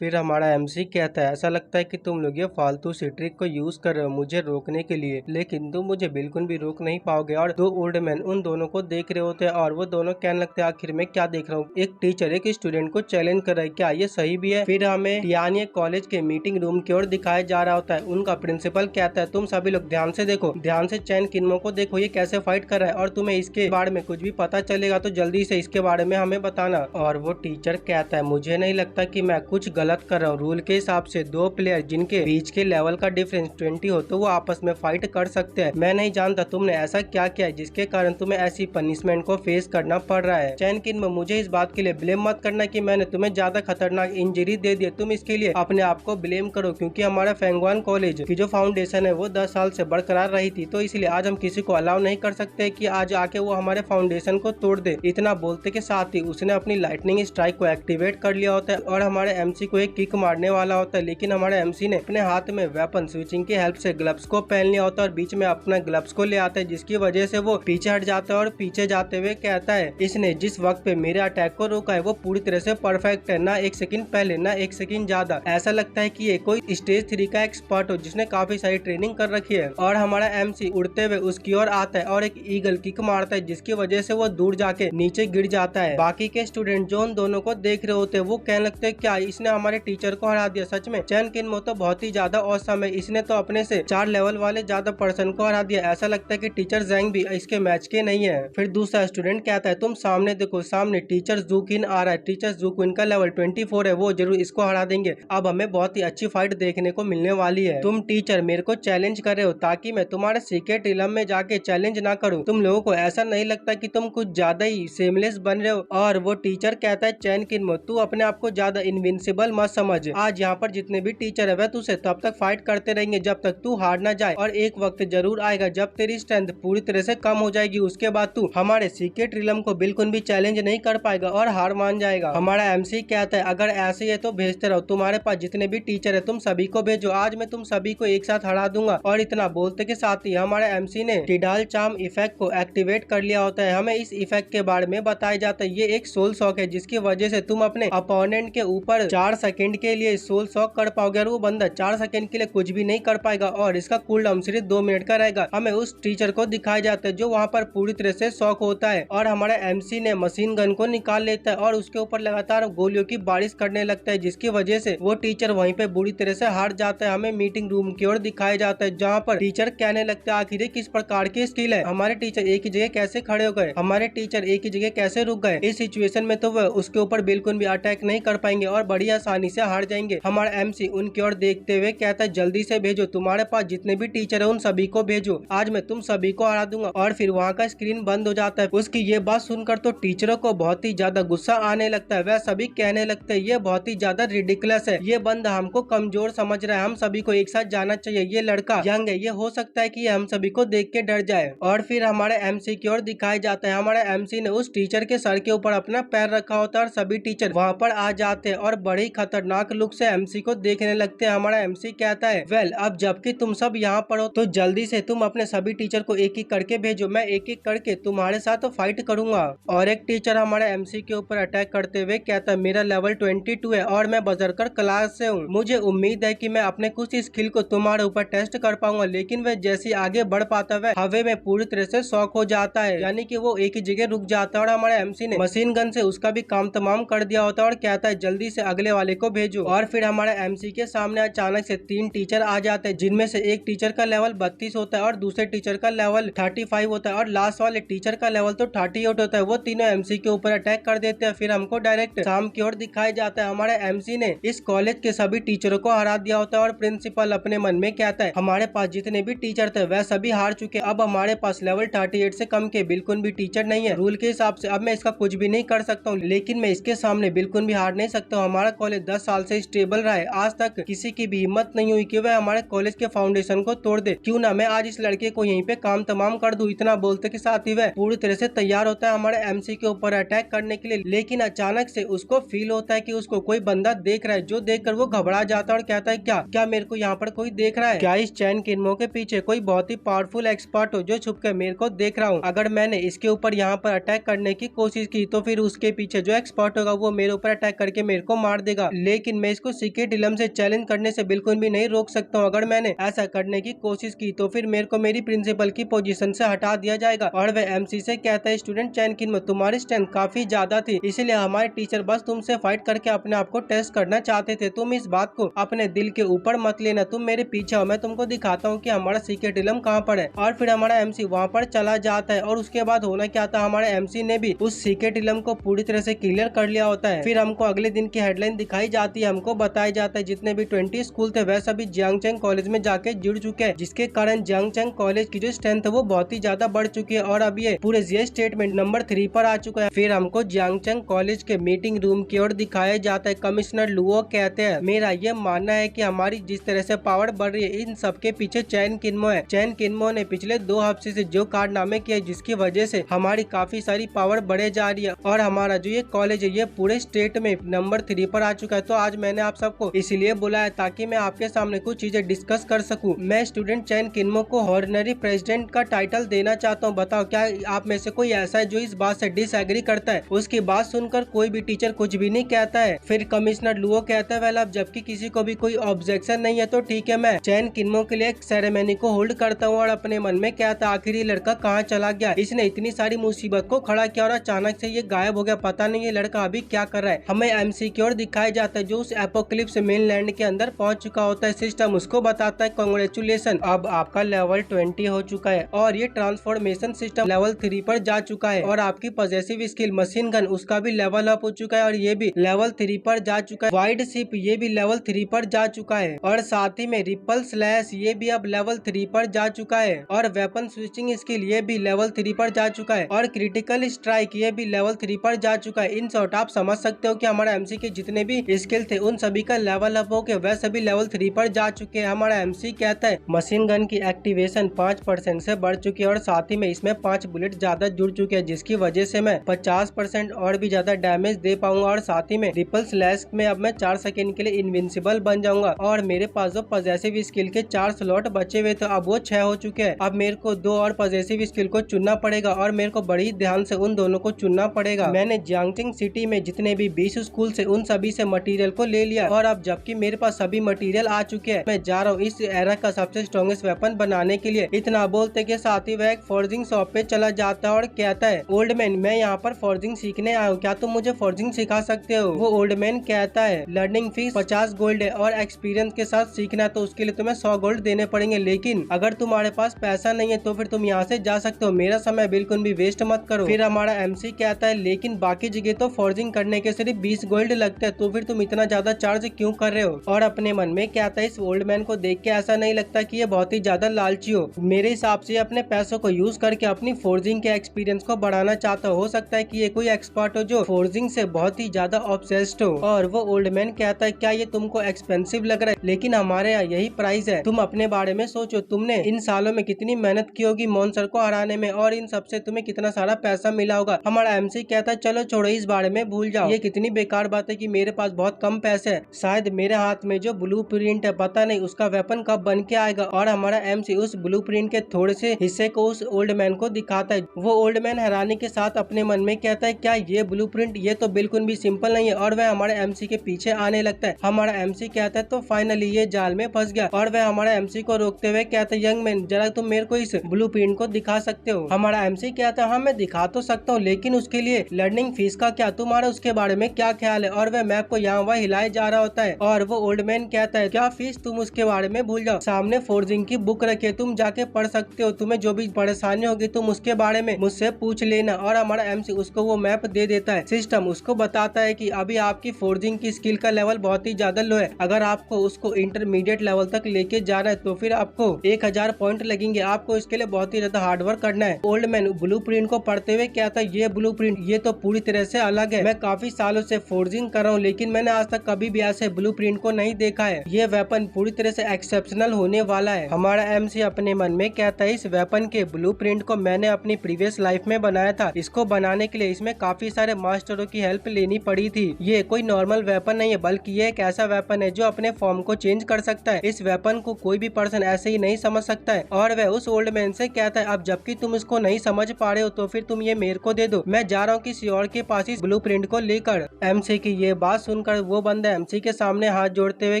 फिर हमारा एमसी कहता है ऐसा लगता है कि तुम लोग ये फालतू सी ट्रिक को यूज कर रहे हो मुझे रोकने के लिए, लेकिन तुम मुझे बिल्कुल भी रोक नहीं पाओगे। और दो ओल्ड मैन उन दोनों को देख रहे होते हैं और वो दोनों कहने लगते हैं आखिर में क्या देख रहा हूँ। एक टीचर एक स्टूडेंट को चैलेंज कर रहा है, क्या ये सही भी है। फिर हमें टियानिया कॉलेज के मीटिंग रूम की ओर दिखाया जा रहा होता है। उनका प्रिंसिपल कहता है तुम सभी लोग ध्यान से देखो, ध्यान से चैन किन्मो को देखो, ये कैसे फाइट कर रहा है और तुम्हें इसके बारे में कुछ भी पता चलेगा तो जल्दी से इसके बारे में हमें बताना। और वो टीचर कहता है मुझे नहीं लगता कि मैं कुछ गलत कर रहा हूँ। रूल के हिसाब से दो प्लेयर जिनके बीच के लेवल का डिफरेंस 20 हो तो वो आपस में फाइट कर सकते हैं। मैं नहीं जानता तुमने ऐसा क्या किया है जिसके कारण तुम्हें ऐसी पनिशमेंट को फेस करना पड़ रहा है। चैन किन्मो मुझे इस बात के लिए ब्लेम मत करना कि मैंने तुम्हें ज्यादा खतरनाक इंजरी दे दी, तुम इसके लिए अपने आप को ब्लेम करो, क्योंकि हमारा फेंगवान कॉलेज की जो फाउंडेशन है वो 10 साल से बरकरार रही थी, तो इसलिए आज हम किसी को अलाउ नहीं कर सकते कि आज आके वो हमारे फाउंडेशन को तोड़ दे। इतना बोलते के साथ ही उसने अपनी लाइटनिंग स्ट्राइक को एक्टिवेट कर लिया होता है और हमारे एमसी को एक किक मारने वाला होता है, लेकिन हमारे एमसी ने अपने हाथ में वेपन स्विचिंग की हेल्प से ग्लव्स को पहन लिया होता है और बीच में अपना ग्लव्स को ले आता है, जिसकी वजह से वो पीछे हट जाता है और पीछे जाते हुए कहता है इसने जिस वक्त पे मेरे अटैक को रोका है वो पूरी तरह से परफेक्ट है, ना एक सेकंड पहले ना एक सेकंड ज्यादा। ऐसा लगता है कि ये कोई स्टेज 3 का एक्सपर्ट हो जिसने काफी सारी ट्रेनिंग कर रखी है। और हमारा एमसी उड़ते हुए उसकी ओर आता है और एक ईगल किक मारता है, जिसकी वजह से वो दूर जाके नीचे गिर जाता है। बाकी के स्टूडेंट जो उन दोनों को देख रहे होते हैं वो कहने लगते हैं क्या इसने हमारे टीचर को हरा दिया। सच में चैन किन्मो तो बहुत ही ज्यादा औसम है, इसने तो अपने से 4 लेवल वाले ज्यादा पर्सन को हरा दिया। ऐसा लगता है कि टीचर जैंग भी इसके मैच के नहीं है। फिर दूसरा स्टूडेंट कहता है तुम सामने देखो, सामने टीचर जूकिन आ रहा है, टीचर जूकिन का लेवल 24 है, वो जरूर इसको हरा देंगे। अब हमें बहुत ही अच्छी फाइट देखने को मिलने वाली है। तुम टीचर मेरे को चैलेंज कर रहे हो ताकि मैं तुम्हारे सीक्रेट इलम में जाके चैलेंज ना करूं। तुम लोगों को ऐसा नहीं लगता कि तुम कुछ ज्यादा ही सेमलेस बन रहे हो। और वो टीचर कहता है चैन किन्मो तू अपने आप को ज्यादा इनविंसिबल मत समझ, आज यहाँ पर जितने भी टीचर है वह तुझसे तब तक फाइट करते रहेंगे जब तक तू हार ना जाए, और एक वक्त जरूर आएगा जब तेरी स्ट्रेंथ पूरी तरह से कम हो जाएगी, उसके बाद तू हमारे सीक्रेट रिलम को बिल्कुल भी चैलेंज नहीं कर पाएगा और हार मान जाएगा। हमारा एमसी कहता है अगर ऐसे ही है तो भेजते रहो, तुम्हारे पास जितने भी टीचर है तुम सभी को भेजो, आज मैं तुम सभी को एक साथ हरा दूंगा। और इतना बोलते के साथ ही हमारे एमसी ने टिडाल चार्म इफेक्ट को एक्टिवेट कर लिया होता है। हमें इस इफेक्ट के बारे में बताया जाता है ये एक सोल शॉक है जिसकी वजह से तुम अपने अपोनेंट के ऊपर 4 सेकंड के लिए सोल शॉक कर पाओगे और वो बंदा 4 सेकंड के लिए कुछ भी नहीं कर पाएगा और इसका कूल डाउन सिर्फ 2 मिनट का रहेगा। हमें उस टीचर को दिखाया जाता है जो वहाँ पर पूरी तरह से शॉक होता है और हमारा एमसी ने मशीन गन को निकाल लेता है और उसके ऊपर लगातार गोलियों की बारिश करने लगता है, जिसकी वजह से वो टीचर वहीं पे बुरी तरह से हार जाता है। हमें मीटिंग रूम की ओर दिखाया जाता है जहाँ पर टीचर कहने लगता है आखिर किस प्रकार की स्किल है, हमारे टीचर एक ही जगह कैसे खड़े हो गए, हमारे टीचर एक ही जगह कैसे रुक गए। इस सिचुएशन में तो वह उसके ऊपर बिल्कुल भी अटैक नहीं कर पाएंगे और बड़ी आसानी से हार जाएंगे। हमारा एमसी उनकी ओर देखते हुए कहता है जल्दी से भेजो, तुम्हारे पास जितने भी टीचर है उन सभी को भेजो, आज मैं तुम सभी को हरा दूंगा। और फिर वहाँ का स्क्रीन बंद हो जाता है। उसकी ये बात सुनकर तो टीचरों को बहुत ही ज्यादा गुस्सा आने लगता है। वह सभी कहने लगते हैं ये बहुत ही ज्यादा रिडिकुलस है, ये बंदा हमको कमजोर समझ रहा है, हम सभी को एक साथ जाना चाहिए, ये लड़का यंग है, ये हो सकता है कि ये हम सभी को देख के डर जाए। और फिर हमारे एमसी की ओर दिखाया जाता है हमारे एमसी ने उस टीचर के सर के ऊपर अपना पैर रखा होता है और सभी टीचर वहाँ पर आ जाते हैं और बड़े ही खतरनाक लुक से एमसी को देखने लगते हैं। हमारा एमसी कहता है वेल अब जबकि तुम सब यहाँ पर हो तो जल्दी से तुम अपने सभी टीचर को एक एक करके भेजो, मैं एक एक करके तुम्हारे साथ तो फाइट करूंगा। और एक टीचर हमारे एमसी के ऊपर अटैक करते हुए कहता है मेरा लेवल 22 है और मैं बजरकर क्लास से हूँ, मुझे उम्मीद है कि मैं अपने कुछ स्किल को तुम्हारे ऊपर टेस्ट कर पाऊंगा। लेकिन वह जैसे आगे बढ़ पाता है हवे में पूरी तरह से शॉक हो जाता है, यानी कि वो एक ही जगह रुक जाता है। और हमारे एमसी ने मशीन गन से उसका भी काम तमाम कर दिया होता है और कहता है जल्दी से अगले वाले को भेजो। और फिर हमारे एमसी के सामने अचानक से 3 टीचर आ जाते हैं, जिनमें से एक टीचर का लेवल 32 होता है और दूसरे टीचर का लेवल 35 होता है और लास्ट वाले टीचर का लेवल तो 38 होता है। वो तीनों एमसी के ऊपर अटैक कर देते हैं। फिर हमको डायरेक्ट शाम की ओर दिखाया जाता है हमारे एमसी ने इस कॉलेज के सभी टीचरों को हरा दिया होता है और प्रिंसिपल अपने मन में कहता है हमारे पास जितने भी टीचर थे वह सभी हार चुके, अब हमारे पास लेवल 38 से कम के बिल्कुल भी टीचर नहीं है। रूल के हिसाब से अब मैं इसका कुछ भी नहीं कर सकता हूँ, लेकिन मैं इसके सामने बिल्कुल भी हार नहीं सकता हूँ। हमारा कॉलेज 10 साल से स्टेबल रहा है, आज तक किसी की भी हिम्मत नहीं हुई कि वह हमारे कॉलेज के फाउंडेशन को तोड़ दे, क्यों ना मैं आज इस लड़के को यहीं पे काम तमाम कर दूं। इतना बोलते के साथ ही वह पूरी तरह से तैयार होता है हमारे एमसी के ऊपर अटैक करने के लिए। लेकिन अचानक से उसको फील होता है कि उसको कोई बंदा देख रहा है, जो देखकर वो घबरा जाता है और कहता है क्या क्या मेरे को यहाँ पर कोई देख रहा है, क्या इस चैन किन्मो के पीछे कोई बहुत ही पावरफुल एक्सपर्ट हो जो छुप कर मेरे को देख रहा हूँ। अगर मैंने इसके ऊपर यहाँ पर अटैक करने की कोशिश की तो फिर उसके पीछे जो एक्सपर्ट होगा वो मेरे ऊपर अटैक करके मेरे को मार देगा। होगा, लेकिन मैं इसको सीक्रेट इलम से चैलेंज करने से बिल्कुल भी नहीं रोक सकता हूँ। अगर मैंने ऐसा करने की कोशिश की तो फिर मेरे को मेरी प्रिंसिपल की पोजीशन से हटा दिया जाएगा। और वह एमसी से कहता है, स्टूडेंट चैन किन्मो, तुम्हारी स्ट्रेंथ काफी ज्यादा थी, इसलिए हमारे टीचर बस तुमसे फाइट करके अपने आप को टेस्ट करना चाहते थे। तुम इस बात को अपने दिल के ऊपर मत लेना, तुम मेरे पीछे हो, मैं तुमको दिखाता हूँ कि हमारा सीक्रेट इलम कहाँ पर है। और फिर हमारा एमसी वहाँ पर चला जाता है और उसके बाद होना क्या था, हमारे एमसी ने भी उस सीक्रेट इलम को पूरी तरह से क्लियर कर लिया होता है। फिर हमको अगले दिन की हेडलाइन दिखाई जाती है, हमको बताया जाता है जितने भी 20 स्कूल थे वह सभी जियांगचेंग कॉलेज में जाके जुड़ चुके हैं, जिसके कारण जियांगचेंग कॉलेज की जो स्ट्रेंथ है वो बहुत ही ज्यादा बढ़ चुकी है और अब ये पूरे जीएस स्टेटमेंट नंबर 3 पर आ चुका है। फिर हमको जियांगचेंग कॉलेज के मीटिंग रूम की ओर दिखाया जाता है। कमिश्नर लुओ कहते हैं, मेरा ये मानना है कि हमारी जिस तरह से पावर बढ़ रही है इन सबके पीछे चैन किन्मो है। चैन किन्मो ने पिछले 2 हफ्ते से जो कारनामे किए जिसकी वजह से हमारी काफी सारी पावर बढ़े जा रही है और हमारा जो ये कॉलेज है ये पूरे स्टेट में नंबर 3 पर आ चुका है। तो आज मैंने आप सबको इसलिए बुलाया ताकि मैं आपके सामने कुछ चीजें डिस्कस कर सकूं। मैं स्टूडेंट चैन किन्मो को हॉनररी प्रेसिडेंट का टाइटल देना चाहता हूं। बताओ क्या आप में से कोई ऐसा है जो इस बात से डिसएग्री करता है? उसकी बात सुनकर कोई भी टीचर कुछ भी नहीं कहता है। फिर कमिश्नर लुओ कहता है, वेल अब जबकि किसी को भी कोई ऑब्जेक्शन नहीं है तो ठीक है, मैं चैन किन्मो के लिए एक सेरेमनी को होल्ड करता हूँ। और अपने मन में क्या था, आखिर ये लड़का कहाँ चला गया, इसने इतनी सारी मुसीबत को खड़ा किया और अचानक से ये गायब हो गया, पता नहीं ये लड़का अभी क्या कर रहा है। हमें एमसी की ओर दिखाया जाता है जो उस एपोक्लिप्स मेनलैंड के अंदर पहुंच चुका होता है। सिस्टम उसको बताता है, कांग्रेचुलेशन, अब आपका लेवल 20 हो चुका है और ये ट्रांसफॉर्मेशन सिस्टम लेवल 3 पर जा चुका है और आपकी पॉजेसिव स्किल मशीन गन उसका भी लेवल अप हो चुका है और ये भी लेवल 3 पर जा चुका है। वाइड शिप ये भी लेवल 3 पर जा चुका है और साथ ही में रिपल स्लैश ये भी अब लेवल 3 पर जा चुका है और वेपन स्विचिंग स्किल ये भी लेवल 3 पर जा चुका है और क्रिटिकल स्ट्राइक ये भी लेवल 3 पर जा चुका है। इन शॉर्ट आप समझ सकते हो कि हमारा एमसी के जितने भी स्किल थे उन सभी का लेवल अप हो के वह सभी लेवल 3 पर जा चुके हैं। हमारा एमसी कहता है मशीन गन की एक्टिवेशन 5% से बढ़ चुकी है और साथ ही में इसमें 5 बुलेट ज्यादा जुड़ चुके हैं जिसकी वजह से मैं 50% और भी ज्यादा डैमेज दे पाऊंगा और साथ ही में ट्रिपल स्लैश में अब मैं 4 सेकंड के लिए इनविंसिबल बन जाऊंगा और मेरे पास जो पॉजेसिव स्किल के 4 स्लॉट बचे हुए थे अब वो 6 हो चुके हैं। अब मेरे को 2 और पॉजेसिव स्किल को चुनना पड़ेगा और मेरे को बड़ी ध्यान से उन दोनों को चुनना पड़ेगा। मैंने जियांगचेंग सिटी में जितने भी 20 स्कूल से उन सभी से मटेरियल को ले लिया और अब जबकि मेरे पास सभी मटेरियल आ चुके हैं मैं जा रहा हूँ इस एरा का सबसे स्ट्रॉन्गेस्ट वेपन बनाने के लिए। इतना बोलते के साथ ही वह एक फोर्जिंग शॉप पे चला जाता है और कहता है, ओल्ड मैन मैं यहाँ पर फोर्जिंग सीखने आया हूँ, क्या तुम मुझे फोर्जिंग सिखा सकते हो? वो ओल्ड मैन कहता है, लर्निंग फीस 50 गोल्ड है और एक्सपीरियंस के साथ सीखना है तो उसके लिए तुम्हें 100 गोल्ड देने पड़ेंगे, लेकिन अगर तुम्हारे पास पैसा नहीं है तो फिर तुम यहाँ से जा सकते हो, मेरा समय बिल्कुल भी वेस्ट मत करो। फिर हमारा एमसी कहता है, लेकिन बाकी जगह तो फोर्जिंग करने के सिर्फ 20 गोल्ड लगता है तो फिर तुम इतना ज्यादा चार्ज क्यों कर रहे हो? और अपने मन में कहता है, इस ओल्ड मैन को देख के ऐसा नहीं लगता कि ये बहुत ही ज्यादा लालची हो, मेरे हिसाब से अपने पैसों को यूज करके अपनी फोर्जिंग के एक्सपीरियंस को बढ़ाना चाहता हो सकता है कि ये कोई एक्सपर्ट हो जो फोर्जिंग से बहुत ही ज्यादा ऑब्सेस्ड हो। और वो ओल्ड मैन कहता है, क्या ये तुमको एक्सपेंसिव लग रहा है? लेकिन हमारे यहाँ यही प्राइस है, तुम अपने बारे में सोचो, तुमने इन सालों में कितनी मेहनत की होगी मॉन्स्टर को हराने में और इन सबसे तुम्हें कितना सारा पैसा मिला होगा। हमारा एमसी कहता है, चलो छोड़ो इस बारे में भूल जाओ, ये कितनी बेकार बात है कि मेरे पास बहुत कम पैसे है, शायद मेरे हाथ में जो ब्लू प्रिंट है पता नहीं उसका वेपन कब बन के आएगा। और हमारा एमसी उस ब्लू प्रिंट के थोड़े से हिस्से को उस ओल्ड मैन को दिखाता है। वो ओल्ड मैन हैरानी के साथ अपने मन में कहता है, क्या ये ब्लूप्रिंट ये तो बिल्कुल भी सिंपल नहीं है और वह हमारे एमसी के पीछे आने लगता है। हमारा एमसी कहता है, तो फाइनली ये जाल में फंस गया और वह हमारा एमसी को रोकते हुए कहता है, यंग मैन जरा तुम मेरे को इस ब्लूप्रिंट को दिखा सकते हो? हमारा एमसी कहता है, हाँ मैं दिखा तो सकता हूँ, लेकिन उसके लिए लर्निंग फीस का क्या, तुम्हारा उसके बारे में क्या ख्याल है? और वह मैप को यहाँ वहाँ हिलाए जा रहा होता है और वो ओल्ड मैन कहता है, क्या फीस, तुम उसके बारे में भूल जाओ, सामने फोर्जिंग की बुक रखी, तुम जाके पढ़ सकते हो, तुम्हें जो भी परेशानी होगी तुम उसके बारे में मुझसे पूछ लेना। और हमारा एमसी उसको वो मैप दे देता है। सिस्टम उसको बताता है कि अभी आपकी फोर्जिंग की स्किल का लेवल बहुत ही ज्यादा लो है, अगर आपको उसको इंटरमीडिएट लेवल तक लेके जाना है तो फिर आपको 1000 पॉइंट लगेंगे, आपको इसके लिए बहुत ही ज्यादा हार्डवर्क करना है। ओल्ड मैन ब्लूप्रिंट को पढ़ते हुए कहता है, ये ब्लूप्रिंट ये तो पूरी तरह से अलग है, मैं काफी सालों से फोर्जिंग कर रहा हूँ लेकिन मैंने आज तक कभी भी ऐसे ब्लूप्रिंट को नहीं देखा है, ये वेपन पूरी तरह से एक्सेप्शनल होने वाला है। हमारा एमसी अपने मन में कहता है, इस वेपन के ब्लूप्रिंट को मैंने अपनी प्रीवियस लाइफ में बनाया था, इसको बनाने के लिए इसमें काफी सारे मास्टरों की हेल्प लेनी पड़ी थी। ये कोई नॉर्मल वेपन नहीं है बल्कि ये एक ऐसा वेपन है जो अपने फॉर्म को चेंज कर सकता है। इस वेपन को कोई भी पर्सन ऐसे ही नहीं समझ सकता है। और वह उस ओल्ड मैन से कहता है, अब जबकि तुम इसको नहीं समझ पा रहे हो तो फिर तुम ये मेरे को दे दो, मैं जा रहा हूँ किसी और के पास इस ब्लूप्रिंट को लेकर। एमसी की ये बात सुन सुनकर वो बंदा एमसी के सामने हाथ जोड़ते हुए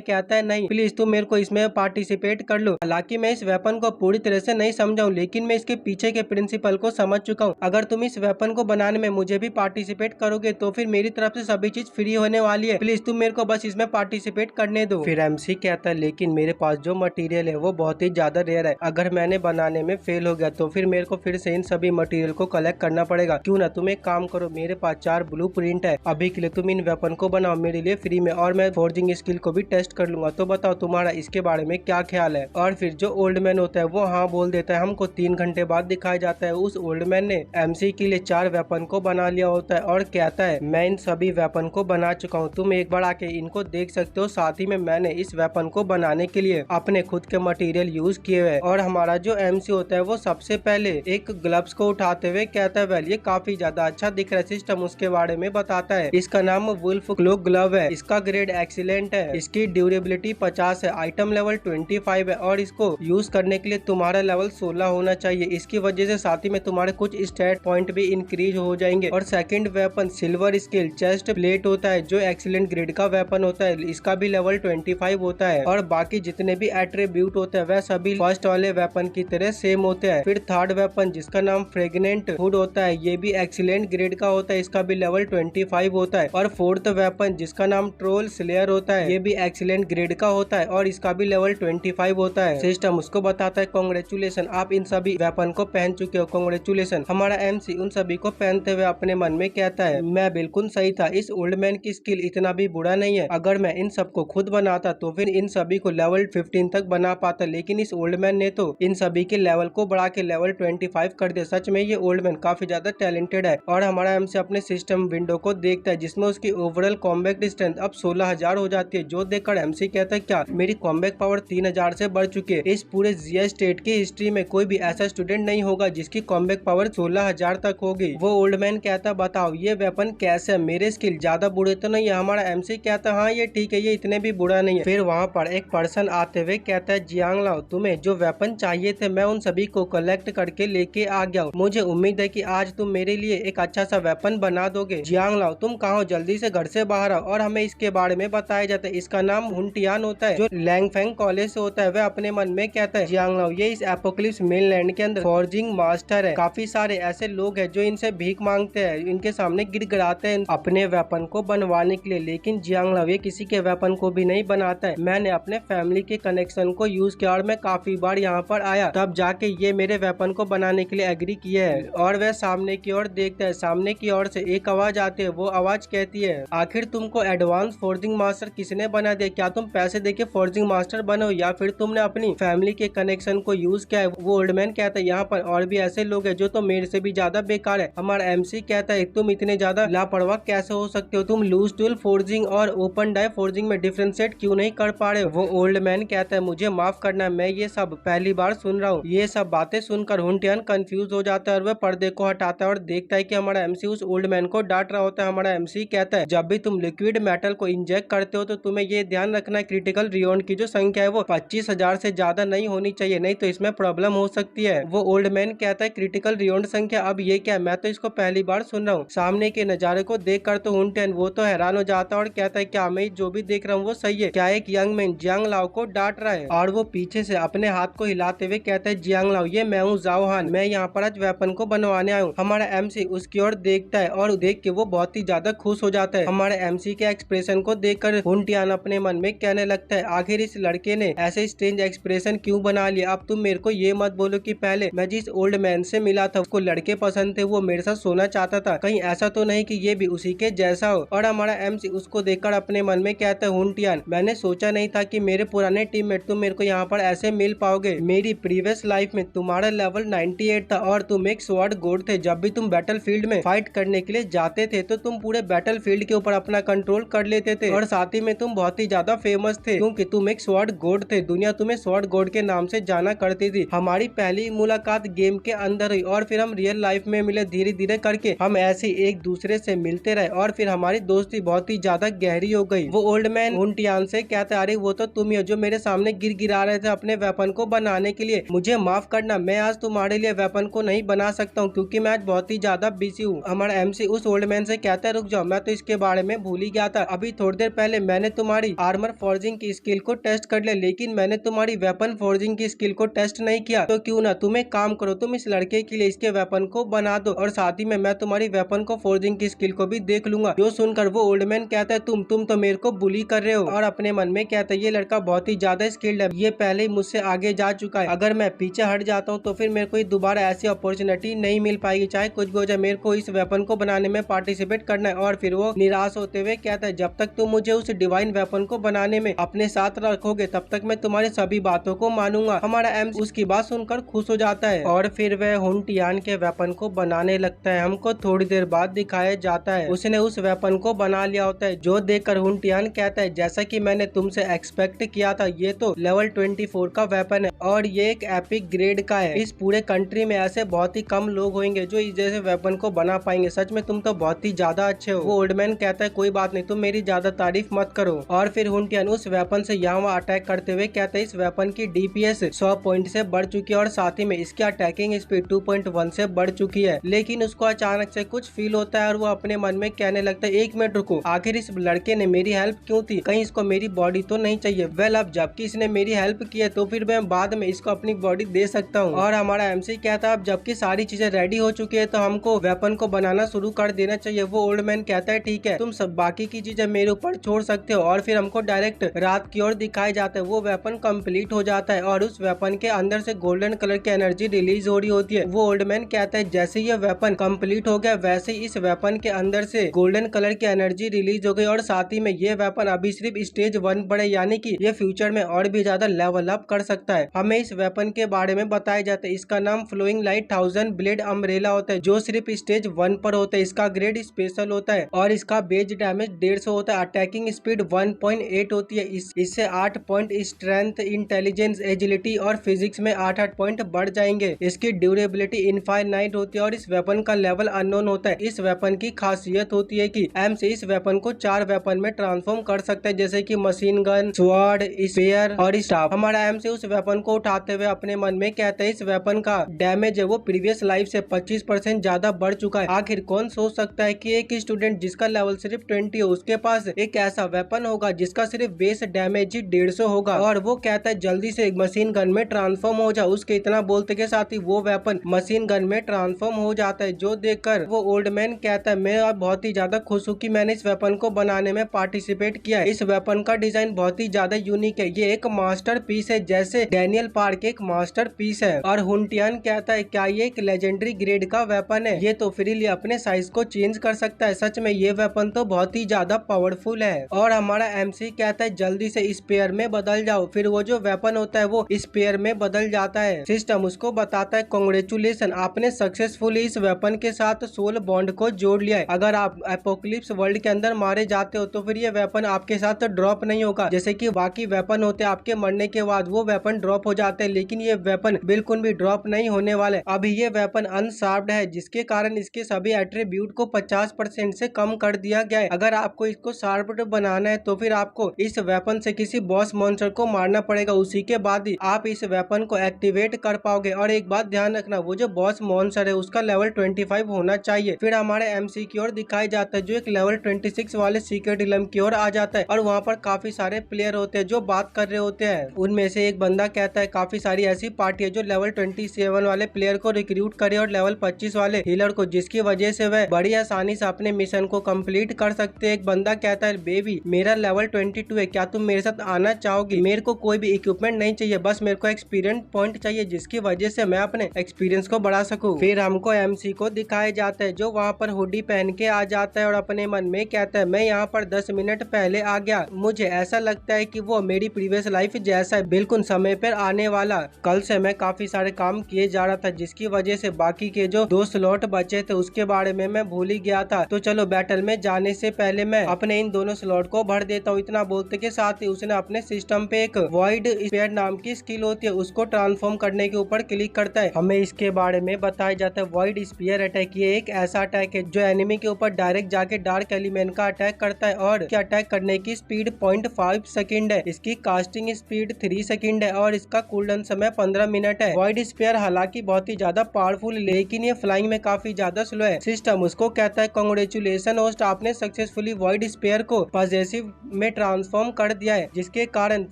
कहता है, नहीं प्लीज तुम मेरे को इसमें पार्टिसिपेट कर लो। हालांकि मैं इस वेपन को पूरी तरह से नहीं समझा हूँ, लेकिन मैं इसके पीछे के प्रिंसिपल को समझ चुका हूँ। अगर तुम इस वेपन को बनाने में मुझे भी पार्टिसिपेट करोगे तो फिर मेरी तरफ से सभी चीज फ्री होने वाली है। प्लीज तुम मेरे को बस इसमें पार्टिसिपेट करने दो। फिर एमसी कहता है, लेकिन मेरे पास जो मटेरियल है वो बहुत ही ज्यादा रेयर है। अगर मैंने बनाने में फेल हो गया तो फिर मेरे को फिर से इन सभी मटेरियल को कलेक्ट करना पड़ेगा। क्यों ना तुम एक काम करो, मेरे पास 4 ब्लूप्रिंट है, अभी के लिए तुम इन वेपन को बनाओ मेरे लिए फ्री में, और मैं फोर्जिंग स्किल को भी टेस्ट कर लूंगा। तो बताओ तुम्हारा इसके बारे में क्या ख्याल है। और फिर जो ओल्ड मैन होता है वो हाँ बोल देता है। हमको 3 घंटे बाद दिखाया जाता है उस ओल्ड मैन ने एमसी के लिए 4 वेपन को बना लिया होता है और कहता है, मैं इन सभी वेपन को बना चुका हूँ, तुम एक बार आके इनको देख सकते हो। साथ ही में मैंने इस वेपन को बनाने के लिए अपने खुद के मटेरियल यूज किए हुए। और हमारा जो एमसी होता है वो सबसे पहले एक ग्लव्स को उठाते हुए कहता है, वेल ये काफी ज्यादा अच्छा दिख रहा है। सिस्टम उसके बारे में बताता है, इसका नाम वुल्फ क्लोक ग्लव है, इसका ग्रेड एक्सीलेंट है, इसकी ड्यूरेबिलिटी 50 है, आइटम लेवल 25 है और इसको यूज करने के लिए तुम्हारा लेवल 16 होना चाहिए। इसकी वजह से साथ ही में तुम्हारे कुछ स्टैट पॉइंट भी इंक्रीज हो जाएंगे। और second weapon silver skill chest plate होता है जो एक्सीलेंट ग्रेड का वेपन होता है, इसका भी लेवल 25 होता है। और बाकी जितने भी एट्रीब्यूट होते हैं वह सभी फर्स्ट वाले वेपन की तरह सेम होते हैं। फिर थर्ड वेपन जिसका नाम फ्रेगनेंट हुड होता है, ये भी एक्सीलेंट ग्रेड का होता है, इसका भी लेवल 25 होता है। और फोर्थ वेपन जिसका नाम ट्रोल स्लेयर होता है, ये भी एक्सीलेंट ग्रेड का होता है और इसका भी लेवल 25 होता है। सिस्टम उसको बताता है, कांग्रेचुलेशन आप इन सभी वेपन को पहन चुके हो, कांग्रेचुलेशन। हमारा एमसी उन सभी को पहनते हुए अपने मन में कहता है, मैं बिल्कुल सही था, इस ओल्ड मैन की स्किल इतना भी बुरा नहीं है। अगर मैं इन सबको खुद बनाता तो फिर इन सभी को लेवल 15 तक बना पाता, लेकिन इस ओल्ड मैन ने तो इन सभी के लेवल को बढ़ा के लेवल 25 कर दिया। सच में ये ओल्ड मैन काफी ज्यादा टैलेंटेड है। और हमारा एमसी अपने सिस्टम विंडो को देखता है जिसमें उसकी ओवरऑल कॉम्बैट स्ट्रेंथ अब 16,000 हो जाती है, जो देखकर एमसी कहता है, क्या मेरी कॉम्बैट पावर 3,000 से बढ़ चुकी है। इस पूरे जीएस स्टेट की हिस्ट्री में कोई भी ऐसा स्टूडेंट नहीं होगा जिसकी कॉम्बैट पावर 16,000 तक होगी। वो ओल्ड मैन कहता, बताओ ये वेपन कैसे है, मेरे स्किल ज्यादा बुरे तो नहीं है। हमारा एमसी कहता, हाँ ये ठीक है, ये इतने भी बुरा नहीं है। फिर वहाँ पर एक पर्सन आते हुए कहता है, जियांग लाओ तुम्हें जो वेपन चाहिए थे मैं उन सभी को कलेक्ट करके लेके आ गया हूँ। मुझे उम्मीद है कि आज तुम मेरे लिए एक अच्छा सा वेपन बना दोगे। जियांग लाओ तुम कहाँ हो, जल्दी से घर से बाहर आओ। और हमें इसके बारे में बताया जाता है, इसका नाम हुंटियान होता है जो लैंगफेंग कॉलेज से होता है। वह अपने मन में कहता है, जियांग लाओ ये इस एपोक्लिप्स मेनलैंड के अंदर फॉर्जिंग मास्टर है। काफी सारे ऐसे लोग हैं जो इनसे भीख मांगते हैं, इनके सामने गिड़गिड़ाते हैं अपने वेपन को बनवाने के लिए, लेकिन जियांग लाओ ये किसी के वेपन को भी नहीं बनाता है। मैंने अपने फैमिली के कनेक्शन को यूज किया और मैं काफी बार यहाँ पर आया, तब जाके ये मेरे वेपन को बनाने के लिए एग्री किए है। और वह सामने की ओर देखता है, सामने की ओर से एक आवाज आती है, वो आवाज कहती है, आखिर तुमको एडवांस फोर्जिंग मास्टर किसने बना दिया, क्या तुम पैसे देके फोर्जिंग मास्टर बनो या फिर तुमने अपनी फैमिली के कनेक्शन को यूज किया है। वो ओल्ड मैन कहता है, यहाँ पर और भी ऐसे लोग हैं जो तो मेरे से भी ज्यादा बेकार है। हमारा एमसी कहता है, तुम इतने ज्यादा लापरवाह कैसे हो सकते हो, तुम लूज टूल फोर्जिंग और ओपन डाई फोर्जिंग में डिफरेंशिएट क्यों नहीं कर पा रहे। वो ओल्ड मैन कहता है, मुझे माफ करना, मैं ये सब पहली बार सुन रहा हूँ। ये सब बातें सुनकर हुंटियान कंफ्यूज हो जाता है और वह पर्दे को हटाता है और देखता है कि हमारा एमसी उस ओल्ड मैन को डांट रहा होता है। हमारा एमसी कहता है, जब भी तुम लिक्विड मेटल को इंजेक्ट करते हो तो तुम्हें ये ध्यान रखना है क्रिटिकल रियोन की जो संख्या है वो 25,000 से ज्यादा नहीं होनी चाहिए, नहीं तो इसमें प्रॉब्लम हो सकती है। वो ओल्ड मैन कहता है, क्रिटिकल रियोन संख्या, अब ये क्या, मैं तो इसको पहली बार सुन रहा हूँ। सामने के नजारे को देखकर तो हुंटियान वो तो हैरान हो जाता है और कहता है, क्या मैं जो भी देख रहा हूँ वो सही है, क्या एक यंग मैन जियांग लाओ को डांट रहा है। और वो पीछे से अपने हाथ को हिलाते हुए कहता है, जियांग लाओ ये मैं हूँ जाओ हान, मैं यहाँ पर आज वेपन को बनवाने आया हूँ। हमारा एमसी उसकी ओर देखता है और देख के वो बहुत ही ज्यादा खुश हो जाता है। हमारे एमसी के एक्सप्रेशन को देखकर हुंटियान अपने मन में कहने लगता है, आखिर इस लड़के ने ऐसे स्ट्रेंज एक्सप्रेशन क्यों बना लिया। अब तुम मेरे को ये मत बोलो कि पहले मैं जिस ओल्ड मैन से मिला था उसको लड़के पसंद थे, वो मेरे साथ सोना चाहता था, कहीं ऐसा तो नहीं कि ये भी उसी के जैसा हो। और हमारा एमसी उसको देखकर अपने मन में कहता है, हुंटियान मैंने सोचा नहीं था कि मेरे पुराने टीममेट तुम मेरे को यहाँ पर ऐसे मिल पाओगे। मेरी प्रीवियस लाइफ में तुम्हारा लेवल 98 था और तुम एक स्वॉर्ड गॉड थे। जब भी तुम बैटल फील्ड में फाइट करने के लिए जाते थे तो तुम पूरे बैटल फील्ड के ऊपर अपना कंट्रोल कर लेते थे और साथ ही में तुम बहुत ही ज्यादा फेमस थे क्योंकि तुम एक स्वॉर्ड गॉड थे। दुनिया तुम्हें स्वॉर्ड गॉड के नाम से जाना करती थी। हमारी पहली मुलाकात गेम के अंदर हुई और फिर हम रियल लाइफ में मिले, धीरे धीरे करके हम ऐसे एक दूसरे से मिलते रहे और फिर हमारी दोस्ती बहुत ही ज्यादा गहरी हो गई। वो ओल्ड मैन हुंटियान से कहते, अरे वो तो तुम ही हो जो मेरे सामने गिरा रहे थे अपने वेपन को बनाने के लिए, मुझे माफ करना, मैं आज तुम्हारे लिए वेपन को नहीं बना सकता हूँ क्योंकि मैं आज बहुत ही ज्यादा बिजी हूँ। हमारा एमसी उस ओल्ड मैन से कहता है, रुक जाओ, मैं तो इसके बारे में भूल ही ही गया था। अभी थोड़ी देर पहले मैंने तुम्हारी आर्मर फोर्जिंग की स्किल को टेस्ट कर लिया, लेकिन मैंने तुम्हारी वेपन फोर्जिंग की स्किल को टेस्ट नहीं किया। तो क्यों ना तुम एक काम करो, तुम इस लड़के के लिए इसके वेपन को बना दो और साथ ही में मैं तुम्हारी वेपन को फोर्जिंग की स्किल को भी देख लूंगा। जो सुनकर वो ओल्ड मैन कहता है तुम तो मेरे को बुली कर रहे हो, और अपने मन में कहता है ये लड़का बहुत ही ज्यादा स्किल्ड है, ये पहले ही मुझसे आगे जा चुका है। अगर मैं पीछे हट जाता हूँ तो फिर मेरे को दोबारा ऐसी अपॉर्चुनिटी नहीं मिल पाएगी, चाहे कुछ भी हो जाए। मेरे को इस वेपन को बनाने में पार्टिसिपेट करना है। और फिर वो निराश होते हुए कहता है जब तक तुम मुझे उस डिवाइन वेपन को बनाने में अपने साथ रखोगे तब तक मैं तुम्हारी सभी बातों को मानूंगा। हमारा एम उसकी बात सुनकर खुश हो जाता है और फिर वह हुनटियान के वेपन को बनाने लगता है। हमको थोड़ी देर बाद दिखाया जाता है उसने उस वेपन को बना लिया होता है, जो देखकर हुनटियान कहता है जैसा कि मैंने तुमसे एक्सपेक्ट किया था, ये तो लेवल 24 का वेपन है और ये एक एपिक ग्रेड का है। इस पूरे कंट्री में ऐसे बहुत ही कम लोग होंगे जो इस जैसे वेपन को बना पाएंगे। सच में तुम तो बहुत ही ज्यादा अच्छे हो। वो ओल्ड मैन कहता है कोई बात नहीं, तुम मेरी ज्यादा तारीफ मत करो। और फिर हुनटियान उस वेपन से यहाँ अटैक करते हुए कहते हैं इस वेपन की DPS 100 पॉइंट से बढ़ चुकी है और साथ ही में इसकी अटैकिंग स्पीड 2.1 से बढ़ चुकी है। लेकिन उसको अचानक से कुछ फील होता है और वो अपने मन में कहने लगता है एक मिनट रुको, आखिर इस लड़के ने मेरी हेल्प क्यों थी, कहीं इसको मेरी बॉडी तो नहीं चाहिए। वेल अब जबकि इसने मेरी हेल्प की है तो फिर मैं बाद में इसको अपनी बॉडी दे सकता हूँ। और हमारा MC कहता है अब जबकि सारी चीजें रेडी हो चुकी है तो हमको वेपन को बनाना शुरू कर देना चाहिए। वो ओल्ड मैन कहता है ठीक है, तुम सब बाकी की चीजें मेरे ऊपर छोड़ सकते हो। और फिर हमको डायरेक्ट रात की ओर दिखाया जाता है। वो वेपन कंप्लीट हो जाता है और उस वेपन के अंदर से गोल्डन कलर की एनर्जी रिलीज हो रही होती है। वो ओल्ड मैन कहता है जैसे ये वेपन कंप्लीट हो गया वैसे ही इस वेपन के अंदर से गोल्डन कलर की एनर्जी रिलीज हो गई और साथ ही में ये वेपन अभी सिर्फ स्टेज 1 पर है, यानी कि ये फ्यूचर में और भी ज्यादा लेवल अप कर सकता है। हमें इस वेपन के बारे में बताया जाता है इसका नाम फ्लोइंग लाइट 1000 ब्लेड अम्ब्रेला होता है, जो सिर्फ स्टेज 1 पर होता है। इसका ग्रेड स्पेशल होता है और इसका बेज डैमेज 150 होता है। अटैकिंग स्पीड 1.8 होती है। इससे 8 पॉइंट स्ट्रेंथ, इंटेलिजेंस, एजिलिटी और फिजिक्स में 8 पॉइंट बढ़ जाएंगे। इसकी ड्यूरेबिलिटी इनफाइनाइट होती है और इस वेपन का लेवल अननोन होता है। इस वेपन की खासियत होती है कि एम से इस वेपन को 4 वेपन में ट्रांसफॉर्म कर सकते हैं, जैसे कि मशीन गन, स्वॉर्ड, स्पेयर और स्टाफ। हमारा एम से उस वेपन को उठाते हुए अपने मन में कहते हैं इस वेपन का डैमेज है वो प्रीवियस लाइफ से 25% ज्यादा बढ़ चुका है। आखिर कौन सोच सकता है कि एक स्टूडेंट जिसका लेवल सिर्फ 20 हो उसके पास एक ऐसा वेपन होगा जिसका सिर्फ बेस डैमेज ही 150 होगा। और वो कहता है जल्दी से मशीन गन में ट्रांसफॉर्म हो जा। उसके इतना बोलते के साथ ही वो वेपन मशीन गन में ट्रांसफॉर्म हो जाता है, जो देखकर वो ओल्ड मैन कहता है मैं अब बहुत ही ज्यादा खुश हूँ कि मैंने इस वेपन को बनाने में पार्टिसिपेट किया है। इस वेपन का डिजाइन बहुत ही ज्यादा यूनिक है, ये एक मास्टर पीस है, जैसे डैनियल पार्क एक मास्टर पीस है। और हुनटियान कहता है क्या ये एक लेजेंडरी ग्रेड का वेपन है, ये तो फ्रीली अपने साइज को चेंज कर सकता है। सच में ये वेपन तो बहुत ही ज्यादा पावरफुल है। और हमारा MC कहता है जल्दी से स्पेयर में बदल जाओ। फिर वो जो वेपन होता है वो स्पेयर में बदल जाता है। सिस्टम उसको बताता है कांग्रेचुलेशन, आपने सक्सेसफुली इस वेपन के साथ सोल बॉन्ड को जोड़ लिया है। अगर आप एपोक्लिप्स वर्ल्ड के अंदर मारे जाते हो तो फिर ये वेपन आपके साथ ड्रॉप नहीं होगा, जैसे कि बाकी वेपन होते हैं आपके मरने के बाद वो वेपन ड्रॉप हो जाते हैं, लेकिन ये वेपन बिल्कुल भी ड्रॉप नहीं होने वाले। अभी ये वेपन अनशार्प्ड है, जिसके कारण इसके सभी एट्रीब्यूट को 50% से कम कर दिया गया है। अगर आपको इसको शार्प्ड बनाना है तो फिर आपको इस वेपन से किसी बॉस मॉन्स्टर को मारना पड़ेगा, उसी के बाद ही आप इस वेपन को एक्टिवेट कर पाओगे। और एक बात ध्यान रखना, वो जो बॉस मॉन्स्टर है उसका लेवल 25 होना चाहिए। फिर हमारे MC की ओर दिखाई जाता है जो एक लेवल 26 वाले सीक्रेट इलम की ओर आ जाता है और वहाँ पर काफी सारे प्लेयर होते हैं जो बात कर रहे होते हैं। उनमें से एक बंदा कहता है काफी सारी ऐसी पार्टी है जो लेवल 27 वाले प्लेयर को रिक्रूट करे और लेवल 25 वाले हीलर को, जिसकी वजह से वह बड़ी आसानी से अपने मिशन को कंप्लीट कर सकते हैं। एक बंदा कहता है बेबी मेरा लेवल 22 है, क्या तुम मेरे साथ आना चाहोगी? मेरे को कोई भी इक्विपमेंट नहीं चाहिए, बस मेरे को एक्सपीरियंस पॉइंट चाहिए जिसकी वजह से मैं अपने एक्सपीरियंस को बढ़ा सकूं। फिर हमको MC को दिखाया जाता है जो वहाँ पर हुडी पहन के आ जाता है और अपने मन में कहता है मैं यहाँ पर 10 मिनट पहले आ गया, मुझे ऐसा लगता है कि वो मेरी प्रीवियस लाइफ जैसा है, बिल्कुल समय पर आने वाला। कल से मैं काफी सारे काम किए जा रहा था जिसकी वजह से बाकी के जो 2 स्लॉट बचे थे उसके बारे में मैं भूल ही गया था। तो चलो बैटल में जाने से पहले मैं अपने इन दोनों स्लॉट को भर देता हूँ। इतना बोलते के साथ ही उसने अपने सिस्टम पे एक वॉइड स्पेयर नाम की स्किल होती है, उसको ट्रांसफॉर्म करने के ऊपर क्लिक करता है। हमें इसके बारे में बताया जाता है वॉइड स्पेयर अटैक, ये एक ऐसा अटैक है जो एनिमी के ऊपर डायरेक्ट जाके डार्क एलिमेंट का अटैक करता है और इसके अटैक करने की स्पीड 0.5 सेकंड है, इसकी कास्टिंग स्पीड 3 सेकंड है और इसका कूलडाउन समय 15 मिनट है। वॉइड स्पेयर हालांकि बहुत ही ज्यादा पावरफुल, लेकिन ये फ्लाइंग में काफी ज्यादा स्लो है। सिस्टम उसको कहता है कांग्रेचुलेशन होस्ट, आपने सक्सेस सक्सेसफुली वॉइड स्पेयर को पॉजेसिव में ट्रांसफॉर्म कर दिया है, जिसके कारण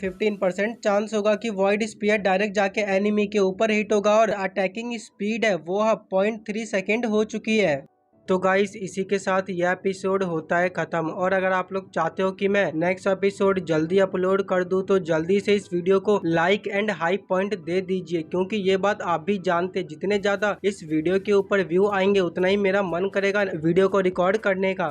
15% चांस होगा कि वॉइड स्पेयर डायरेक्ट जाके एनिमी के ऊपर हिट होगा और अटैकिंग स्पीड है वो 0.3 सेकेंड हो चुकी है। तो गाइस इसी के साथ यह एपिसोड होता है खत्म। और अगर आप लोग चाहते हो कि मैं नेक्स्ट एपिसोड जल्दी अपलोड कर दूं तो जल्दी से इस वीडियो को लाइक एंड हाई पॉइंट दे दीजिए, क्योंकि ये बात आप भी जानते हैं जितने ज्यादा इस वीडियो के ऊपर व्यू आएंगे उतना ही मेरा मन करेगा वीडियो को रिकॉर्ड करने का।